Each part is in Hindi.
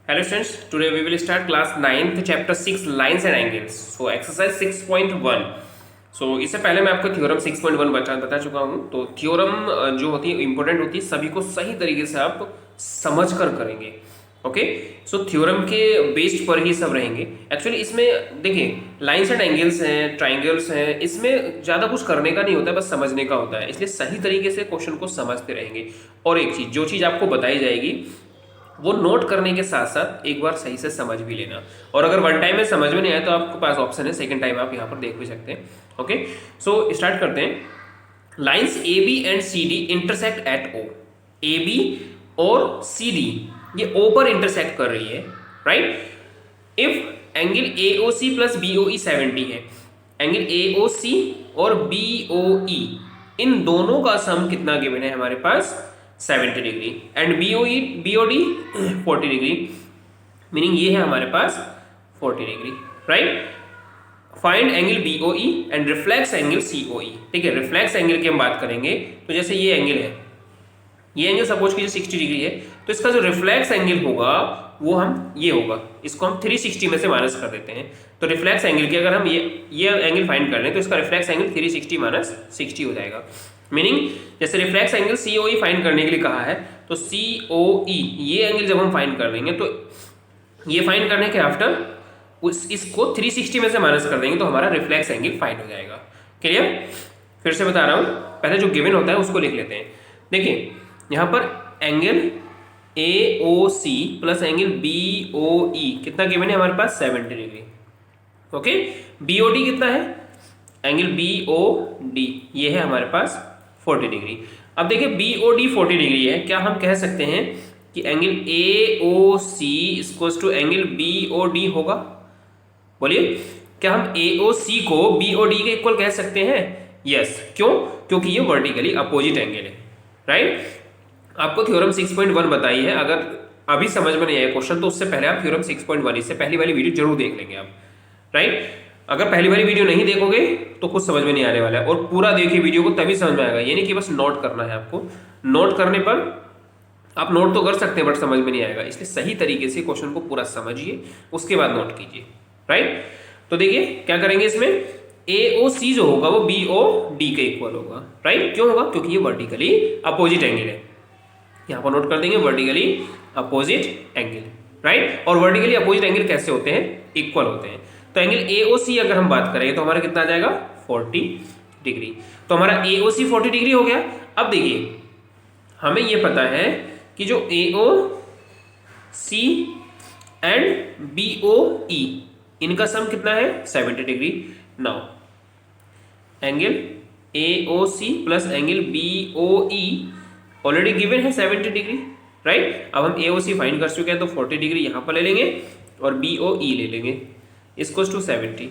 Hello students, today we will start class 9th chapter 6 lines and angles. So exercise 6.1. So इससे पहले मैं आपको थ्योरम 6.1 बता चुका हूँ. तो थ्योरम जो होती है इंपॉर्टेंट होती है, सभी को सही तरीके से आप समझ कर करेंगे. ओके, सो थ्योरम के बेस्ड पर ही सब रहेंगे. एक्चुअली इसमें देखिए लाइंस एंड एंगल्स हैं, ट्राइंगल्स हैं, इसमें ज़्यादा कुछ करने का नहीं होता है, बस समझने का होता है. इसलिए सही तरीके से क्वेश्चन को समझते रहेंगे. और एक चीज़, जो चीज़ आपको बताई जाएगी वो नोट करने के साथ साथ एक बार सही से समझ भी लेना. और अगर वन टाइम में समझ में नहीं आया तो आपके पास ऑप्शन है, सेकंड टाइम आप यहाँ पर देख भी सकते हैं. ओके, सो स्टार्ट करते हैं. Lines A B and C D intersect at O. A B और सी डी ये ओ पर इंटरसेक्ट कर रही है, right. If angle A O C plus B O E 70 है, एंगल ए ओ सी और बी ओ ई इन दोनों का सम कितना गिवन है हमारे पास 70 degree and B O D 40 degree, meaning ये है हमारे पास 40 degree, right. Find angle B O E and reflex angle C O E. ठीक है, रिफ्लेक्स एंगल की हम बात करेंगे तो जैसे ये एंगल है, ये एंगल सपोज कीजिए 60 डिग्री है, तो इसका जो रिफ्लेक्स एंगल होगा वो हम ये होगा, इसको हम 360 में से माइनस कर देते हैं. तो रिफ्लेक्स एंगल की अगर हम ये एंगल फाइंड कर लें तो इसका रिफ्लेक्स एंगल 360 माइनस 60 हो जाएगा. मीनिंग जैसे रिफ्लेक्स एंगल सी ओ ई फाइंड करने के लिए कहा है, तो सी ओ ई ये एंगल जब हम फाइंड कर लेंगे तो ये फाइंड करने के आफ्टर इसको 360 में से माइनस कर देंगे तो हमारा रिफ्लेक्स एंगल फाइंड हो जाएगा. क्लियर? फिर से बता रहा हूँ, पहले जो गिवन होता है उसको लिख लेते हैं. देखिए यहाँ पर angle A O C plus angle B O E कितना गिवन है हमारे पास 70 degree. Okay, B O D कितना है, एंगल बी ओ डी ये है हमारे पास 40 डिग्री. अब देखिए बी ओ डी 40 डिग्री है, क्या हम कह सकते हैं कि angle A O C equals to angle B O D होगा? बोलिए, क्या हम ए ओ सी को बी ओ डी के इक्वल कह सकते हैं? यस. क्यों? क्योंकि ये वर्टिकली अपोजिट एंगल है, राइट. आपको थ्योरम 6.1 बताई है. अगर अभी समझ में नहीं आया क्वेश्चन तो उससे पहले आप थ्योरम 6.1 इससे पहली वाली वीडियो जरूर देख लेंगे आप, राइट. अगर पहली वाली वीडियो नहीं देखोगे तो कुछ समझ में नहीं आने वाला है, और पूरा देखिए वीडियो को तभी समझ में आएगा. ये नहीं कि बस नोट करना है आपको, नोट करने पर आप नोट तो कर सकते हैं बट समझ में नहीं आएगा. इसलिए सही तरीके से क्वेश्चन को पूरा समझिए, उसके बाद नोट कीजिए, राइट. तो देखिए क्या करेंगे, इसमें ए ओ सी जो होगा वो बी ओ डी के इक्वल होगा, राइट. क्यों होगा? क्योंकि ये वर्टिकली अपोजिट एंगल है. यहाँ पर नोट कर देंगे वर्टिकली अपोजिट एंगल, राइट. और वर्टिकली अपोजिट एंगल कैसे होते हैं? इक्वल होते हैं. तो एंगल ए ओ सी अगर हम बात करें तो हमारा कितना आ जाएगा 40 डिग्री. तो हमारा ए ओ सी 40 डिग्री हो गया. अब देखिए हमें ये पता है कि जो ए O C and B O ई इनका सम कितना है 70 degree. Now angle A O C plus angle B O E already given है 70 डिग्री, राइट. अब हम ए ओ सी फाइंड कर चुके हैं तो 40 डिग्री यहाँ पर ले लेंगे और बी ओ ई ले लेंगे, इसको टू 70.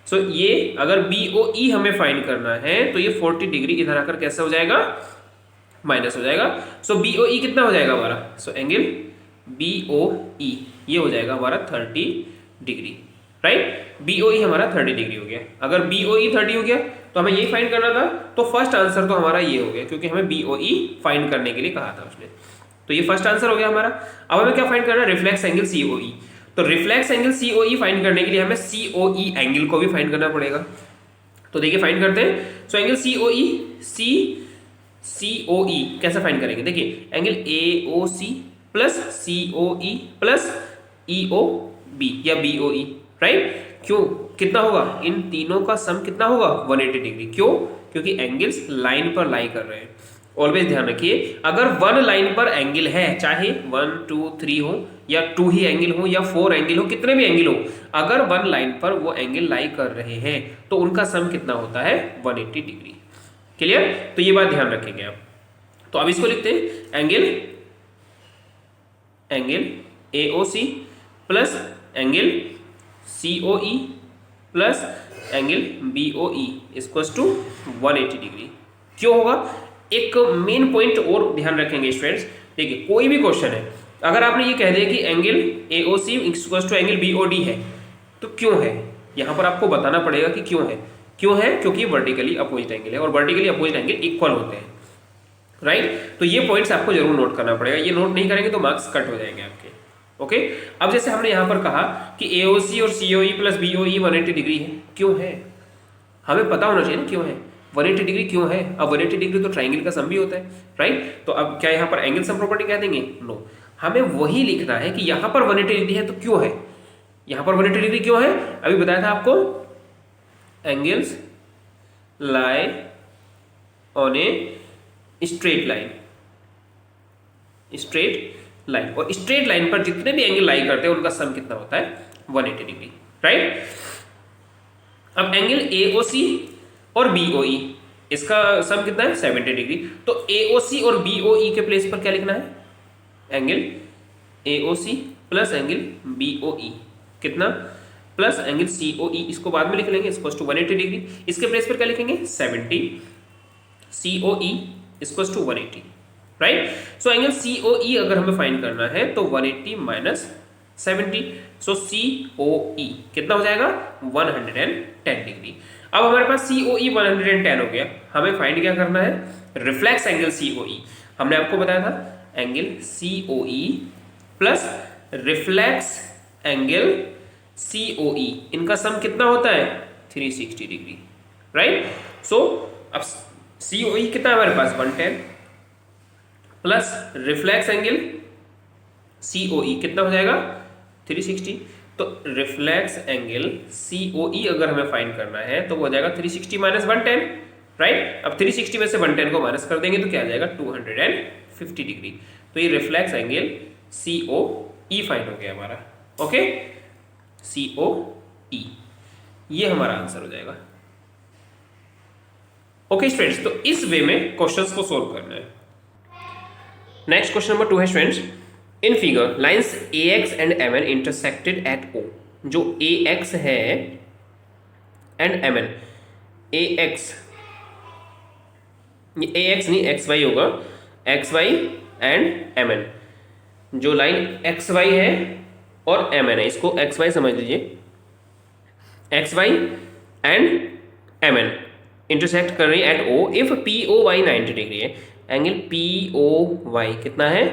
सो ये अगर बी ओ ई हमें फाइंड करना है तो ये 40 डिग्री इधर आकर कैसा हो जाएगा, माइनस हो जाएगा. सो बी ओ ई कितना हो जाएगा हमारा, सो एंगल बी ओ ई ये हो जाएगा हमारा 30 डिग्री, राइट. बी ओ ई हमारा 30 डिग्री हो गया. अगर बी ओ ई 30 हो गया तो हमें यही फाइंड करना था, तो फर्स्ट आंसर तो हमारा ये हो गया क्योंकि हमें बी ओ ई फाइंड करने के लिए कहा था उसने. तो ये फर्स्ट आंसर हो गया हमारा. अब हमें क्या फाइंड करना है, रिफ्लेक्स एंगल सी ओ ई. तो रिफ्लेक्स एंगल सी ओ ई फाइंड करने के लिए हमें सी ओ ई एंगल को भी फाइंड करना पड़ेगा. तो देखिए फाइंड करते हैं. सो एंगल सी ओ ई सी ओ ई कैसे फाइंड करेंगे, देखिए angle A O C plus C O E plus E O B या बी ओ ई, राइट. क्यों? कितना होगा, इन तीनों का सम कितना होगा 180 डिग्री. क्यों? क्योंकि एंगल्स लाइन पर लाई कर रहे हैं. ऑलवेज ध्यान रखिए, अगर वन लाइन पर एंगल है, चाहे 1 2 3 हो या 2 ही एंगल हो या 4 एंगल हो, कितने भी एंगल हो, अगर वन लाइन पर वो एंगल लाई कर रहे हैं तो उनका सम कितना होता है 180 डिग्री. क्लियर? तो ये बात ध्यान रखेंगे आप. तो अब इसको लिखते हैं angle A O C plus angle C O E plus angle B O E equals to 180 degree. क्यों होगा? एक मेन पॉइंट और ध्यान रखेंगे स्टूडेंट्स. देखिए कोई भी क्वेश्चन है, अगर आपने ये कह दिया कि angle A O C equals to angle B O D है, तो क्यों है, यहाँ पर आपको बताना पड़ेगा कि क्यों है. क्यों है? क्योंकि वर्टिकली अपोजिट एंगल है और वर्टिकली अपोजिट एंगल इक्वल होते हैं, राइट. तो ये पॉइंट्स आपको जरूर नोट करना पड़ेगा. ये नोट नहीं करेंगे तो मार्क्स कट हो जाएंगे आपके. ओके। अब जैसे हमने यहाँ पर कहा कि AOC और COE प्लस BOE 180 डिग्री है, क्यों है? हमें पता होना चाहिए ना क्यों है, 180 डिग्री क्यों है। अब 180 डिग्री तो ट्राइंगल का सम भी होता है, राइट। तो अब क्या यहाँ पर एंगल सम प्रॉपर्टी कह देंगे? नो, हमें वही लिखना है कि यहाँ पर 180 डिग्री है तो क्यों है, यहाँ पर 180 डिग्री क्यों है। अभी बताया था आपको, angles lie on a straight line, straight line, और स्ट्रेट लाइन पर जितने भी एंगल लाई करते हैं उनका सम कितना होता है? 180 डिग्री, राइट। अब एंगल AOC और BOE, इसका सम कितना है? 70 डिग्री। तो AOC और BOE के प्लेस पर क्या लिखना है? Angle AOC plus angle BOE कितना, प्लस एंगल COE, इसको बाद में लिख लेंगे, इसको 180 डिग्री। इसके प्लेस पर क्या लिखेंगे? 70, COE इसको 180, राइट। सो एंगल COE अगर हमें फाइंड करना है तो 180 माइनस 70, सो COE कितना हो जाएगा? 110 डिग्री। अब हमारे पास COE 110 हो गया, हमें फाइंड क्या करना है? Reflex angle COE। हमने आपको बताया था angle COE plus reflex angle COE, इनका सम कितना होता है? 360 डिग्री, राइट। सो अब COE कितना है हमारे पास? 110 प्लस रिफ्लेक्स एंगल COE कितना हो जाएगा? 360। तो रिफ्लेक्स एंगल COE अगर हमें फाइंड करना है तो वो हो जाएगा 360 माइनस 110, राइट। अब 360 में से 110 को माइनस कर देंगे तो क्या आ जाएगा? 250 डिग्री। तो ये रिफ्लेक्स एंगल COE फाइंड हो गया हमारा, ओके। COE ये हमारा आंसर हो जाएगा, ओके स्टूडेंट्स। तो इस वे में क्वेश्चंस को सोल्व करना है। नेक्स्ट क्वेश्चन नंबर 2 है students, in figure lines AX and MN intersected at O। जो AX है एंड MN, AX नहीं XY होगा, XY एंड MN, जो लाइन XY है और MN है, इसको XY समझ लीजिए, XY एंड MN इंटरसेक्ट कर रही है at O if POY 90 degree है। एंगल POY कितना है?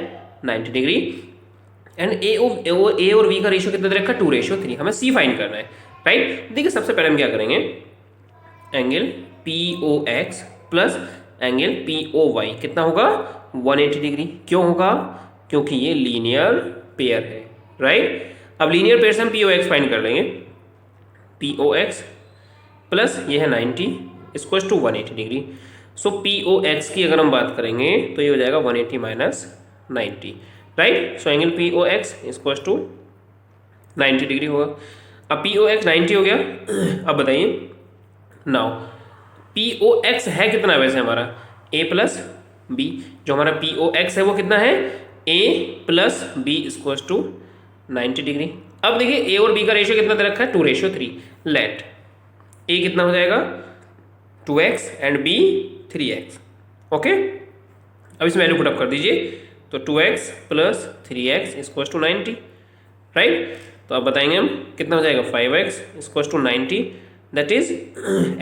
90 डिग्री। एंड A और V का रेशियो कितना दे रखा है? 2:3। हमें C फाइंड करना है, राइट। देखिए सबसे पहले हम क्या करेंगे, angle POX plus angle POY कितना होगा? 180 डिग्री। क्यों होगा? क्योंकि ये लीनियर पेयर है, राइट। अब लीनियर पेयर से हम POX फाइंड कर लेंगे, POX प्लस ये है 90 इसको 180 डिग्री। सो POX की अगर हम बात करेंगे तो ये हो जाएगा 180 minus 90, right. So angle POX इसको 90 डिग्री होगा। अब POX 90 हो गया। अब बताइए नाउ POX है कितना वैसे हमारा? A plus B। जो हमारा POX है वो कितना है? A प्लस B इसको 90 डिग्री। अब देखिए A और B का रेशियो कितना दे रखा है? 2:3। लेट A कितना हो जाएगा? 2x and B 3x, okay. अब इसमें वैल्यू पुटअप कर दीजिए, तो 2x प्लस 3x इसको 90, राइट। तो अब बताएंगे हम कितना हो जाएगा? 5x इसको 90, दैट इज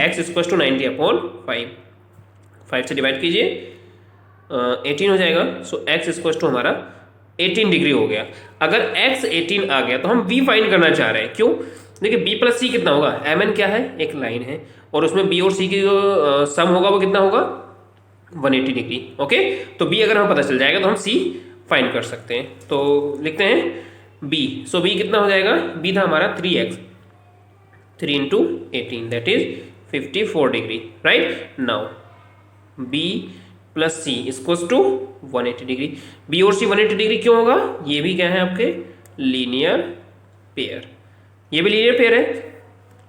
x इसको 90 अपॉन 5 से डिवाइड कीजिए, 18 हो जाएगा। सो x इसको हमारा 18 डिग्री हो गया। अगर x 18 आ गया तो हम v फाइंड करना चाह रहे हैं, क्यों? देखिए b प्लस c कितना होगा? MN क्या है? एक लाइन है, और उसमें b और c की जो सम होगा वो कितना होगा? 180 डिग्री, ओके। तो b अगर हमें पता चल जाएगा तो हम c फाइंड कर सकते हैं। तो लिखते हैं b। सो b कितना हो जाएगा? b था हमारा 3x, 3 into 18 that is 54 degree, right. Now b plus c equals to 180 degree. b और c 180 डिग्री क्यों होगा? ये भी क्या है आपके? लीनियर पेयर, ये भी लीनियर पेयर है।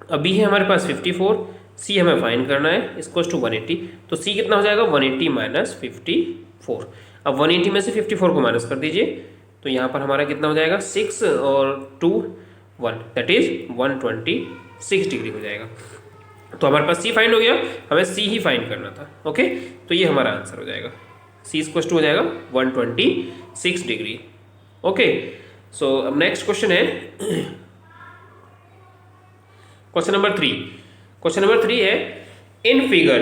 अब b है हमारे पास 54, c हमें फाइंड करना है इक्वल्स टू 180। तो c कितना हो जाएगा? 180 माइनस 54। अब 180 में से 54 को माइनस कर दीजिए, तो यहाँ पर हमारा कितना हो जाएगा? 6 और 2 1 दैट इज 126 डिग्री हो जाएगा। तो हमारे पास c फाइंड हो गया, हमें c ही फाइंड करना था, ओके। तो ये हमारा आंसर हो जाएगा, c इक्वल्स टू हो जाएगा 126 डिग्री, ओके। सो अब नेक्स्ट क्वेश्चन है क्वेश्चन नंबर 3। क्वेश्चन नंबर 3 है in figure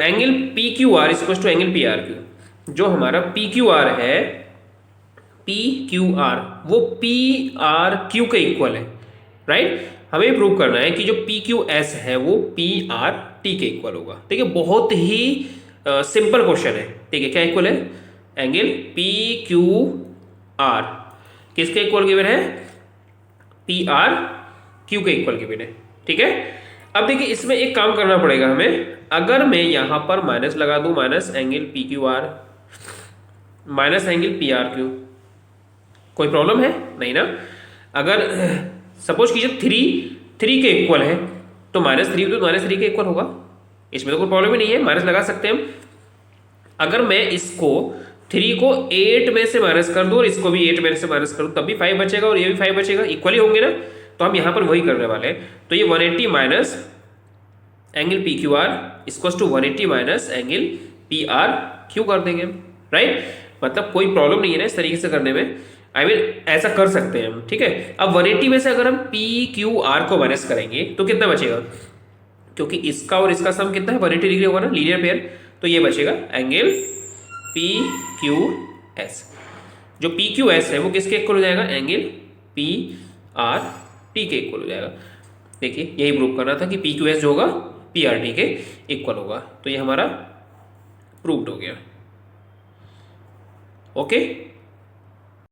angle PQR equals to angle PRQ। जो हमारा PQR है पी क्यू आर वो पी आर क्यू के इक्वल है, राइट। हमें प्रूव करना है कि जो पी क्यू एस है वो पी आर टी के इक्वल होगा। ठीक है, बहुत ही सिंपल क्वेश्चन है। ठीक है, क्या इक्वल है? एंगल पी क्यू आर किसके इक्वल गिवन है? पी आर क्यू के इक्वल गिवन है। ठीक है, अब देखिए इसमें एक काम करना पड़ेगा हमें। अगर मैं यहां पर माइनस लगा दूं, minus angle P Q are minus angle P R Q, कोई प्रॉब्लम है? नहीं ना। अगर सपोज कीजिए थ्री के इक्वल है तो -3 तो -3 के इक्वल होगा, इसमें तो कोई प्रॉब्लम ही नहीं है, माइनस लगा सकते हैं हम। अगर मैं इसको 3 को 8 में से माइनस कर दूं और इसको भी 8 में से माइनस कर दूं तब भी 5 बचेगा और ये भी 5 बचेगा, इक्वली होंगे ना। तो हम यहां पर वही करने वाले हैं। तो ये 180 minus angle P Q R equals to 180 minus angle P R Q कर देंगे, राइट। मतलब कोई प्रॉब्लम नहीं है ना इस तरीके से करने में, आई मीन ऐसा कर सकते हैं हम। ठीक है, अब 180 में से अगर हम पी क्यू आर को माइनस करेंगे तो कितना बचेगा? क्योंकि इसका और इसका सम कितना है? 180 डिग्री होगा ना, लीनियर पेयर। तो ये बचेगा एंगल पी क्यू एस। जो पी क्यू एस है वो किसके इक्वल हो जाएगा? एंगल पी आर टी के इक्वल हो जाएगा। देखिए यही प्रूव करना था कि पी क्यू एस जो होगा पी आर टी के इक्वल होगा। तो ये हमारा प्रूव्ड हो गया। ओके।